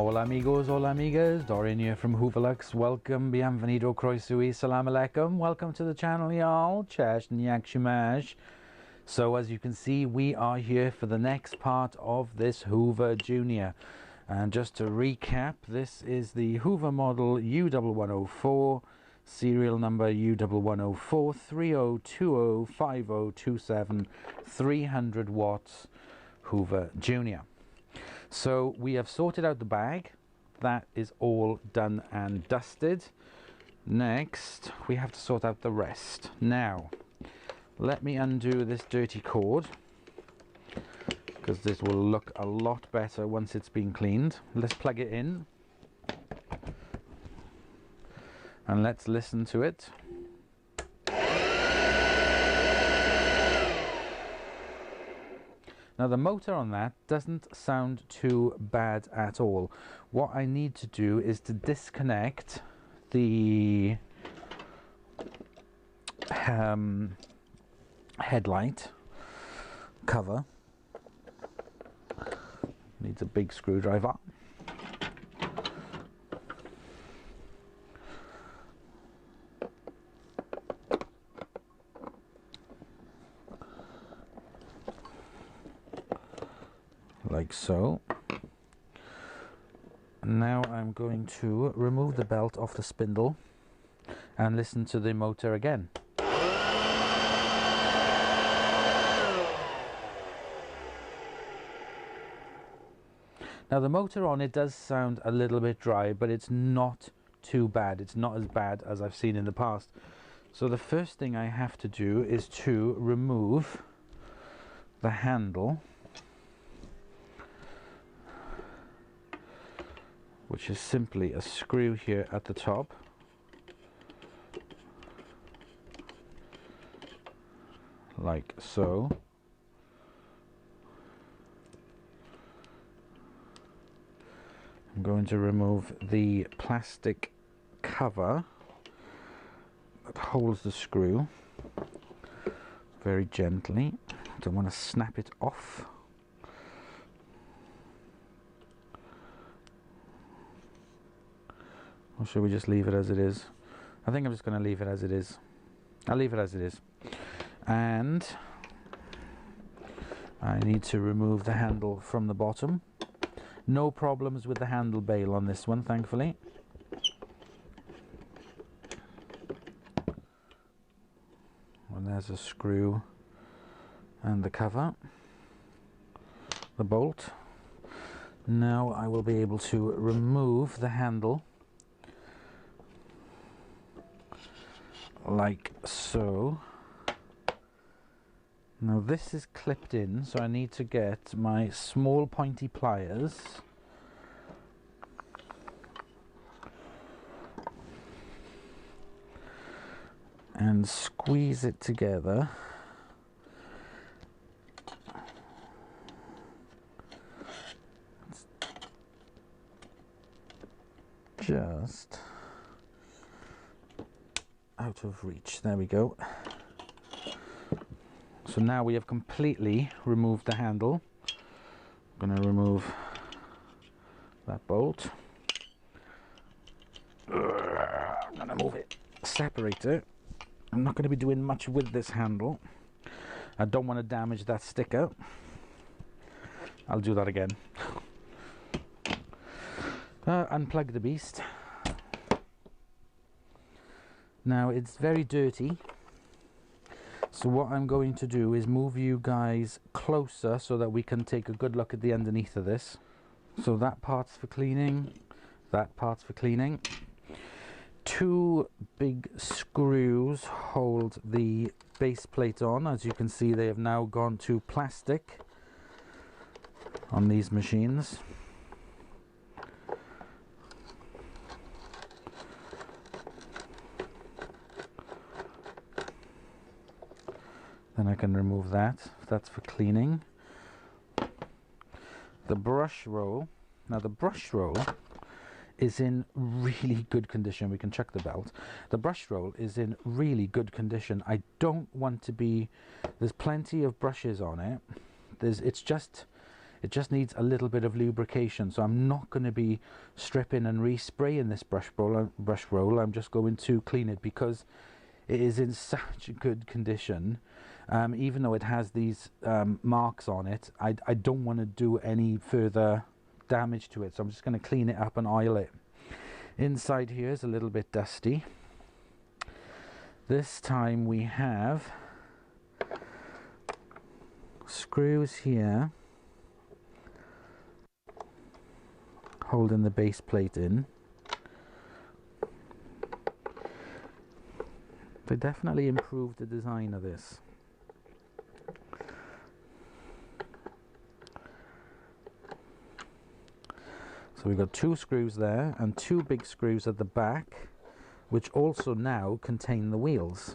Hola amigos, hola amigas, Dorian here from Hoover. Welcome, bienvenido, croesus, salam alaikum. Welcome to the channel, y'all. Chesh nyak shumash. So as you can see, we are here for the next part of this Hoover Junior. And just to recap, this is the Hoover model U1104, serial number U1104 30205027, 300 watts Hoover Junior. So we have sorted out the bag. That is all done and dusted. Next, we have to sort out the rest. Now, let me undo this dirty cord, because this will look a lot better once it's been cleaned. Let's plug it in and let's listen to it. Now the motor on that doesn't sound too bad at all. What I need to do is to disconnect the headlight cover. Needs a big screwdriver. Like so. Now I'm going to remove the belt off the spindle and listen to the motor again. Now the motor on it does sound a little bit dry, but it's not too bad. It's not as bad as I've seen in the past. So the first thing I have to do is to remove the handle, which is simply a screw here at the top. Like so. I'm going to remove the plastic cover that holds the screw very gently. Don't want to snap it off. Or should we just leave it as it is? I think I'm just going to leave it as it is. I'll leave it as it is. And I need to remove the handle from the bottom. No problems with the handle bail on this one, thankfully. And there's a screw and the cover, the bolt. Now I will be able to remove the handle like so. Now this is clipped in, so I need to get my small pointy pliers and squeeze it together. It's just out of reach. There we go. So now we have completely removed the handle. I'm going to remove that bolt. I'm going to move it, separate it. I'm not going to be doing much with this handle. I don't want to damage that sticker. I'll do that again. Unplug the beast. Now it's very dirty. So what I'm going to do is move you guys closer so that we can take a good look at the underneath of this. So that part's for cleaning, that part's for cleaning. Two big screws hold the base plate on. As you can see, they have now gone to plastic on these machines. Then I can remove that. That's for cleaning. The brush roll. Now the brush roll is in really good condition. We can check the belt. The brush roll is in really good condition. I don't want to be... There's plenty of brushes on it. It's just It just needs a little bit of lubrication, so I'm not going to be stripping and respraying this brush roll. I'm just going to clean it because it is in such good condition. Even though it has these marks on it, I don't want to do any further damage to it, so I'm just going to clean it up and oil it. Inside here is a little bit dusty. This time we have screws here holding the base plate in. They definitely improved the design of this. So we've got 2 screws there and 2 big screws at the back, which also now contain the wheels.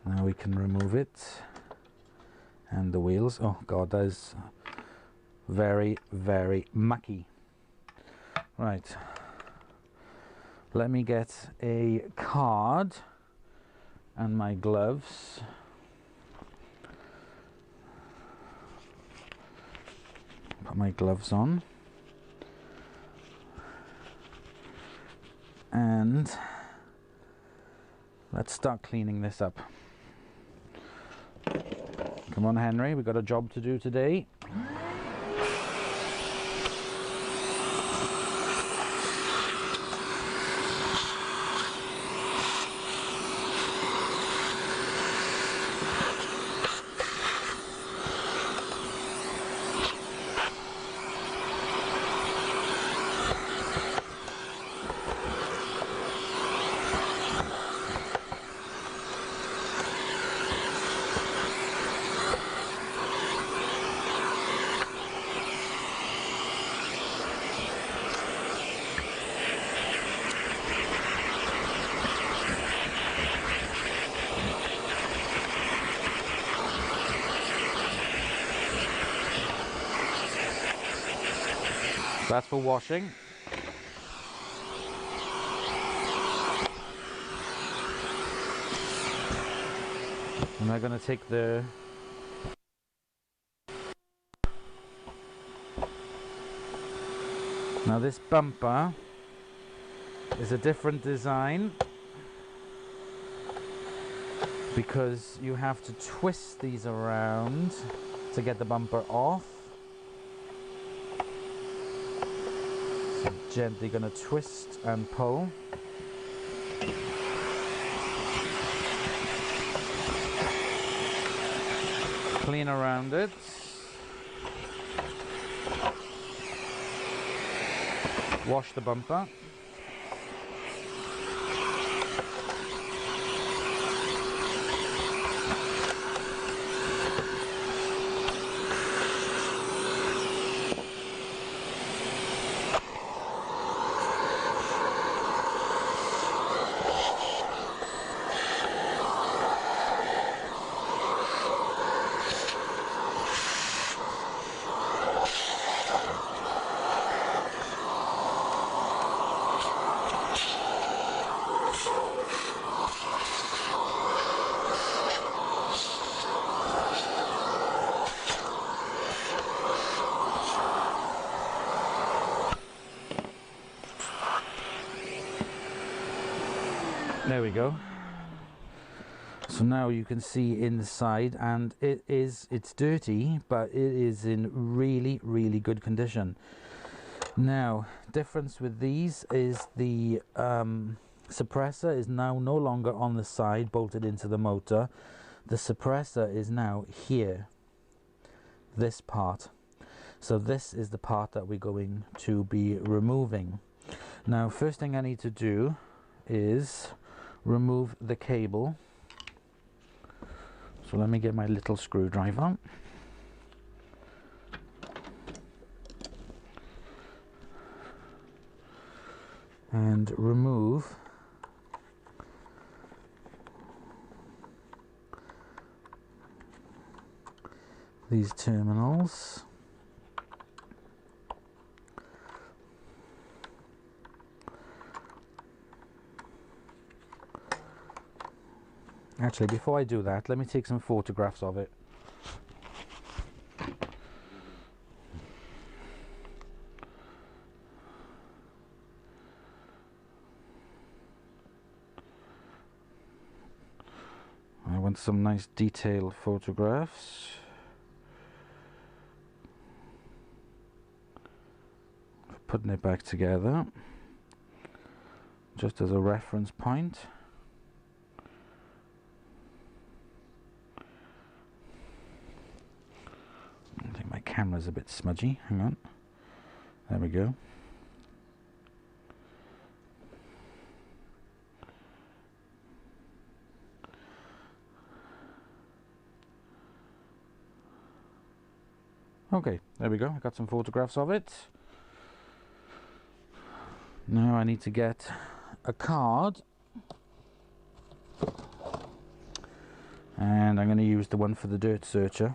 Now we can remove it, and the wheels, oh god, that is very, very mucky. Right, let me get a card and my gloves. Put my gloves on. And let's start cleaning this up. Come on, Henry, we've got a job to do today. That's for washing. And I'm going to take the now this bumper is a different design because you have to twist these around to get the bumper off. So gently going to twist and pull. Clean around it. Wash the bumper. There we go. So now you can see inside, and it's dirty, but it is in really, really good condition. Now, difference with these is the suppressor is now no longer on the side bolted into the motor. The suppressor is now here, this part. So this is the part that we're going to be removing. Now, first thing I need to do is remove the cable. So let me get my little screwdriver. And remove these terminals. Actually, before I do that, let me take some photographs of it. I want some nice detailed photographs. Putting it back together, just as a reference point. I think my camera's a bit smudgy. Hang on. There we go. Okay, there we go. I got some photographs of it. Now I need to get a card, and I'm going to use the one for the dirt searcher.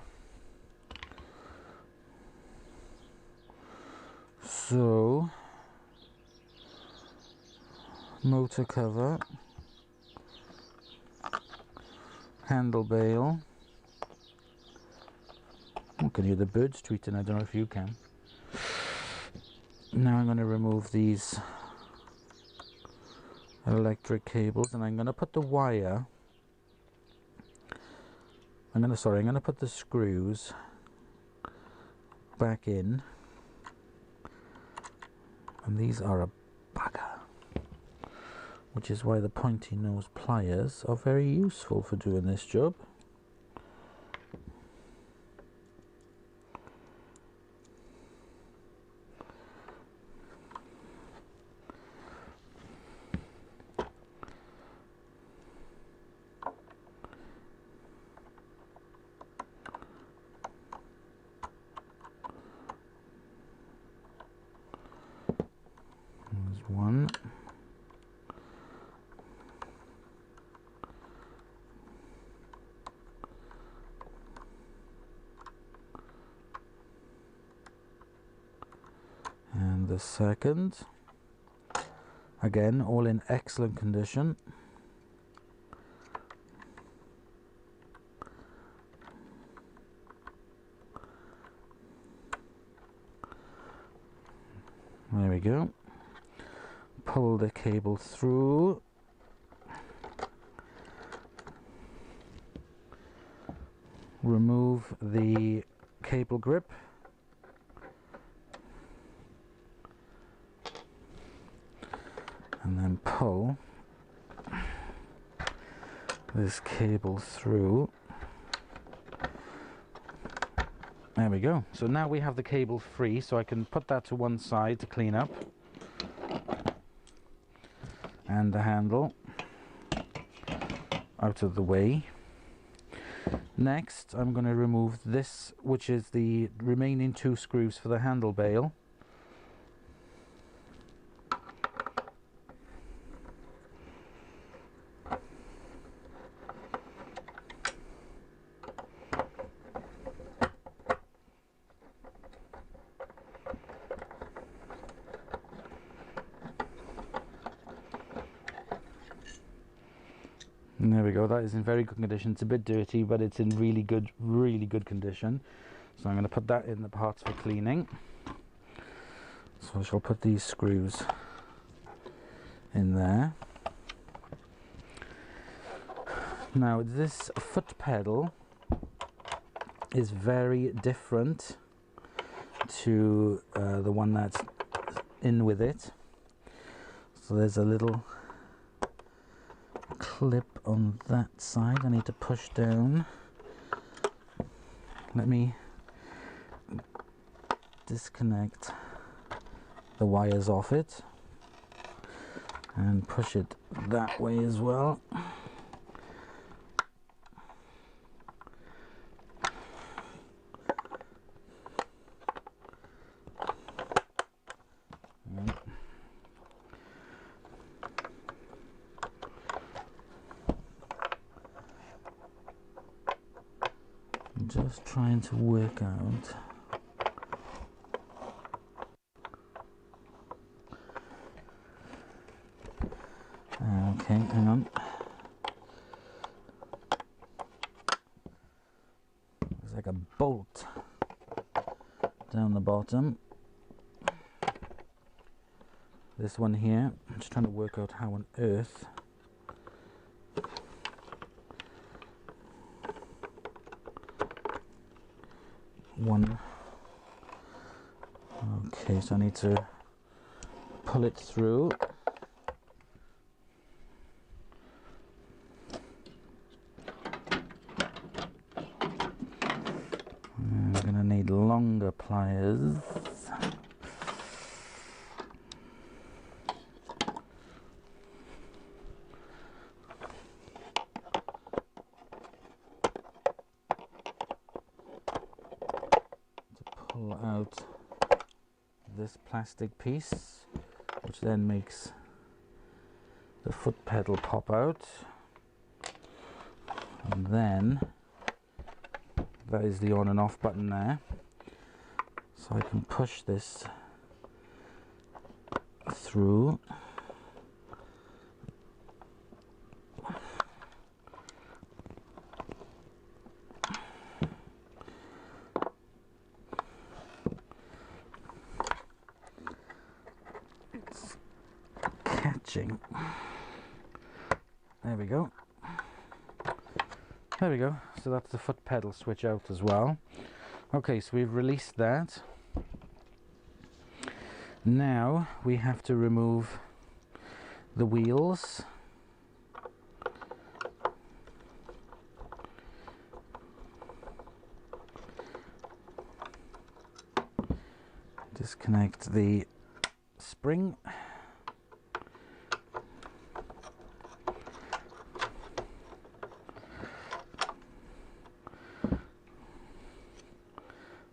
So, motor cover, handle bail. I can hear the birds tweeting, I don't know if you can. Now I'm going to remove these electric cables, and I'm going to put the wire, I'm going to put the screws back in, and these are a bugger, which is why the pointy nose pliers are very useful for doing this job. One. And the second. Again, all in excellent condition. There we go. Pull the cable through. Remove the cable grip. And then pull this cable through. There we go. So now we have the cable free, so I can put that to one side to clean up. And the handle out of the way. Next, I'm going to remove this, which is the remaining 2 screws for the handle bail. And there we go, that is in very good condition. It's a bit dirty, but it's in really good condition. So I'm going to put that in the parts for cleaning. So I shall put these screws in there. Now this foot pedal is very different to the one that's in with it. So there's a little clip on that side I need to push down. Let me disconnect the wires off it and push it that way as well. Just trying to work out okay, hang on. like a bolt down the bottom. This one here, I'm just trying to work out how on earth one. Okay, so I need to pull it through. I'm gonna need longer pliers. Pull out this plastic piece, which then makes the foot pedal pop out, and then that is the on and off button there, so I can push this through. Catching. There we go. There we go. So that's the foot pedal switch out as well. Okay, so we've released that. Now we have to remove the wheels. Disconnect the spring.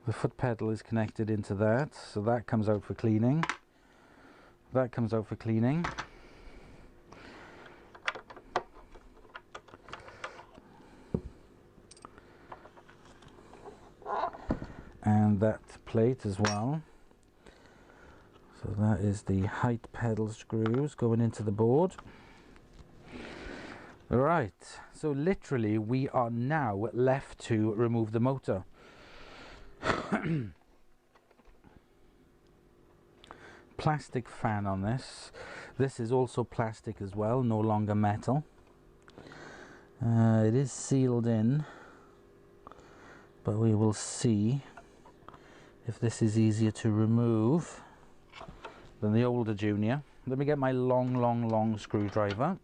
The foot pedal is connected into that, so that comes out for cleaning. That comes out for cleaning. And that plate as well. So that is the height pedal screws going into the board. Right, so literally we are now left to remove the motor. Plastic fan on this. This is also plastic as well, no longer metal. It is sealed in, but we will see if this is easier to remove than the older Junior. Let me get my long screwdriver.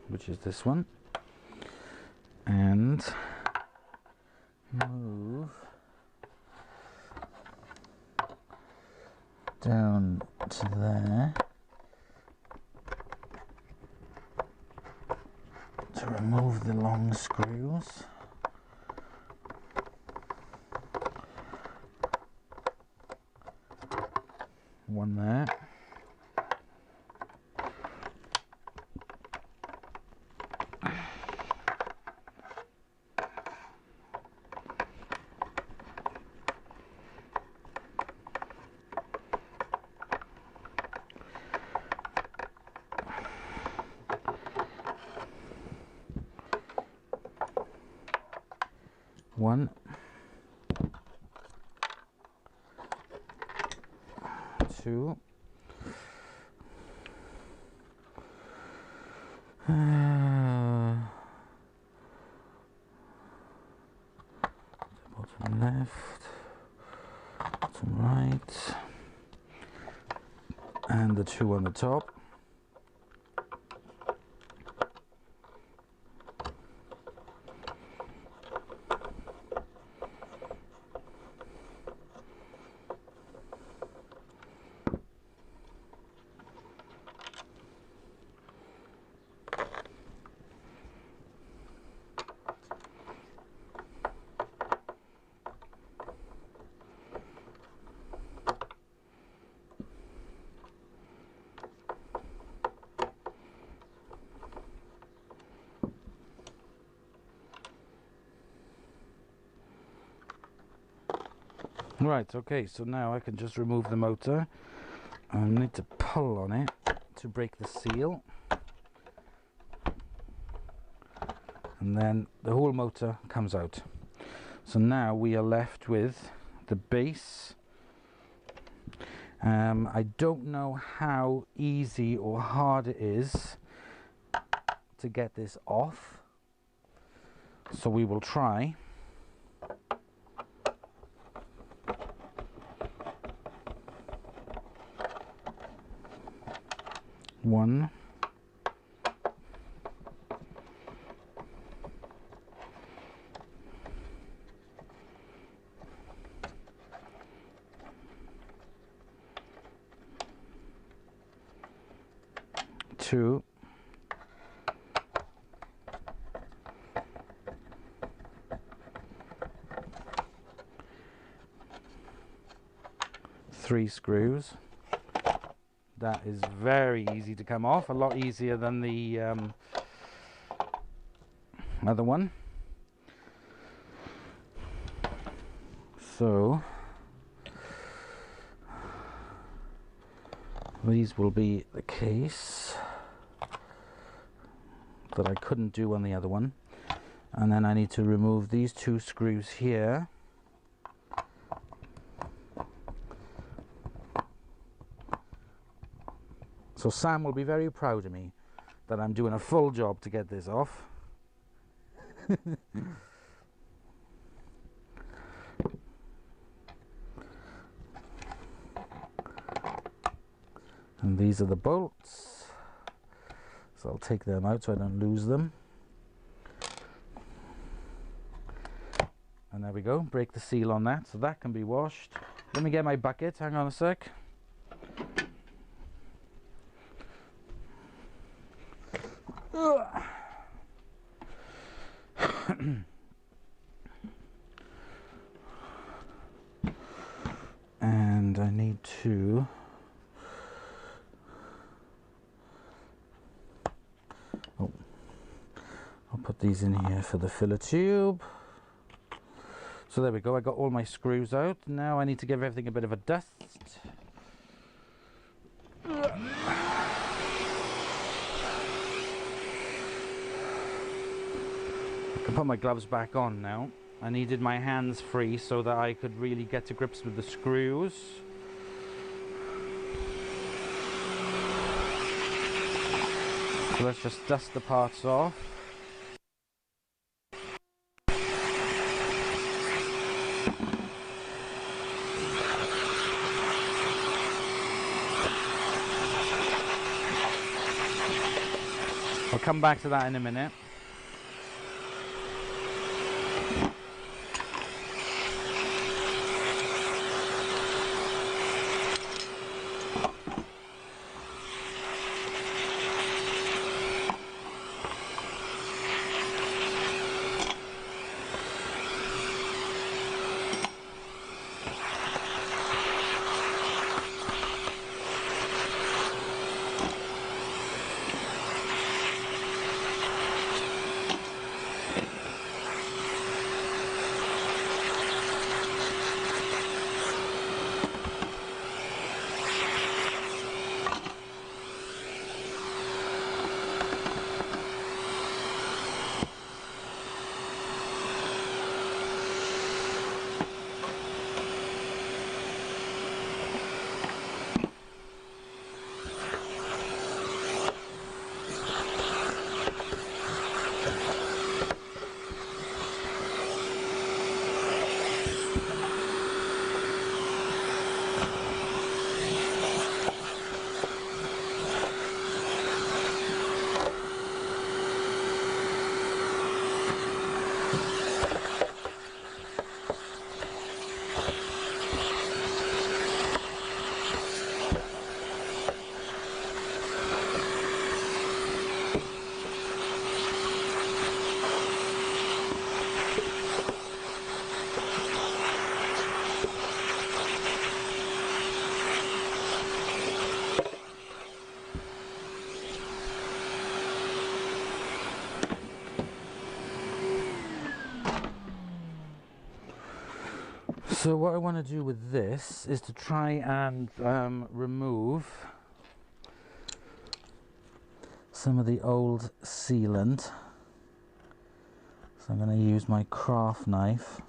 Which is this one, and move down to there to remove the long screws. One there. One, two, bottom left, bottom right, and the two on the top. Right, okay, so now I can just remove the motor. I need to pull on it to break the seal. and then the whole motor comes out. So now we are left with the base. I don't know how easy or hard it is to get this off, so we will try. One, two, three screws. That is very easy to come off, a lot easier than the other one. So these will be the case that I couldn't do on the other one, and then I need to remove these two screws here. So Sam will be very proud of me that I'm doing a full job to get this off. And these are the bolts, so I'll take them out so I don't lose them. And there we go, break the seal on that, so that can be washed. Let me get my bucket, hang on a sec. And I need to I'll put these in here for the filler tube. So there we go, I got all my screws out. Now I need to give everything a bit of a dust. I can put my gloves back on now. I needed my hands free so that I could really get to grips with the screws. So let's just dust the parts off. I'll come back to that in a minute. So what I want to do with this is to try and remove some of the old sealant So I'm going to use my craft knife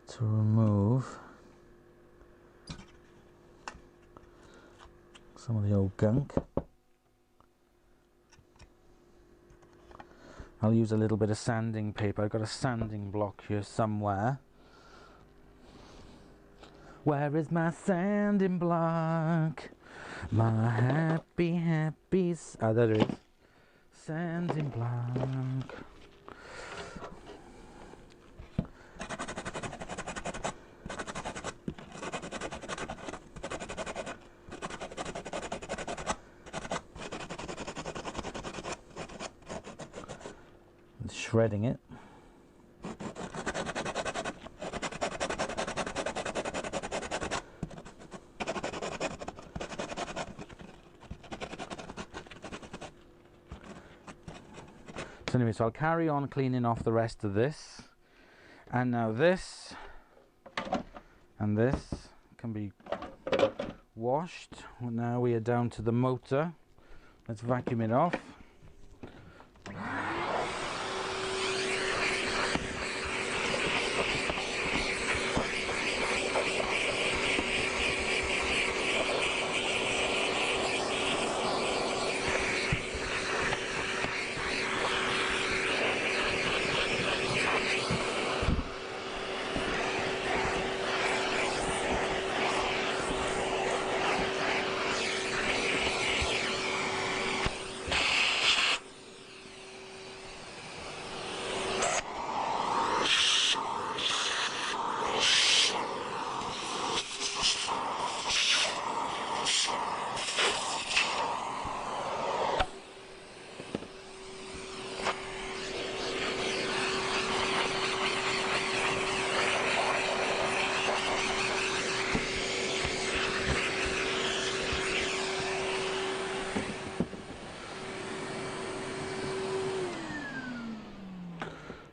to remove some of the old gunk. I'll use a little bit of sanding paper. I've got a sanding block here somewhere. Where is my sanding block? My happy, ah, there it is. Sanding block. Shredding it. So anyway, so I'll carry on cleaning off the rest of this, and now this and this can be washed. Well, now we are down to the motor. Let's vacuum it off.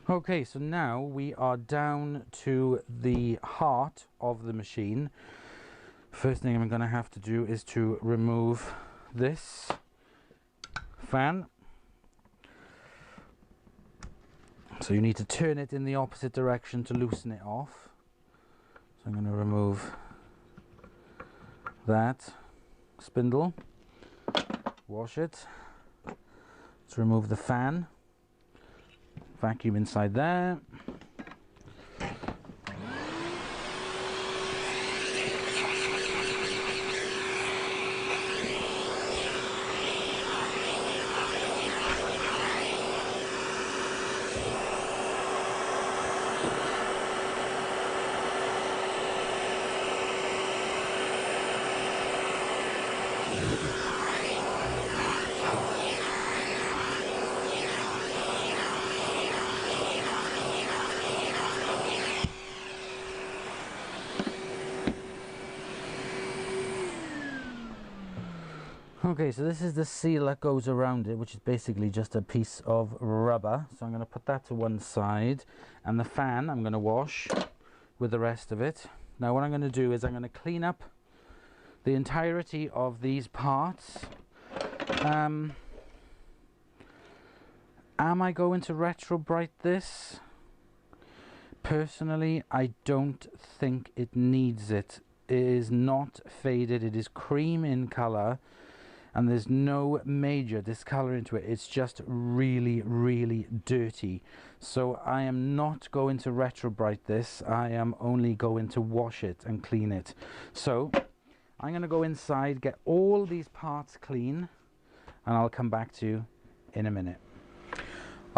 Okay, so now we are down to the heart of the machine. First thing I'm going to have to do is to remove this fan. So you need to turn it in the opposite direction to loosen it off. So I'm going to remove that spindle, wash it. Let's remove the fan. Vacuum inside there. Okay, so this is the seal that goes around it, which is basically just a piece of rubber. So I'm going to put that to one side, and the fan I'm going to wash with the rest of it. Now what I'm going to do is I'm going to clean up the entirety of these parts. Am I going to retro-bright this? Personally, I don't think it needs it. It is not faded, it is cream in colour. And there's no major discoloring to it. It's just really, really dirty. So I am not going to retro-bright this. I am only going to wash it and clean it. So I'm going to go inside, get all these parts clean, and I'll come back to you in a minute.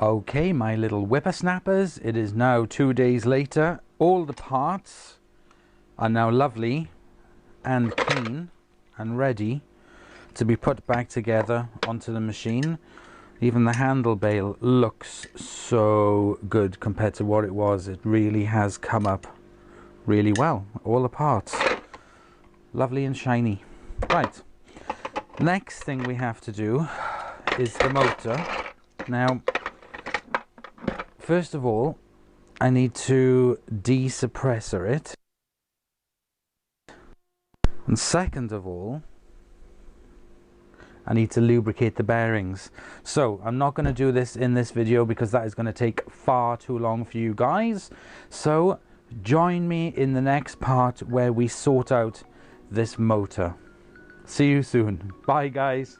Okay, my little whippersnappers, it is now 2 days later. All the parts are now lovely and clean and ready to be put back together onto the machine. Even the handle bail looks so good compared to what it was. It really has come up really well. All the parts lovely and shiny. Right, next thing we have to do is the motor. Now first of all I need to desuppressor it. And second of all, I need to lubricate the bearings. So I'm not going to do this in this video because that is going to take far too long for you guys. So join me in the next part where we sort out this motor. See you soon. Bye guys.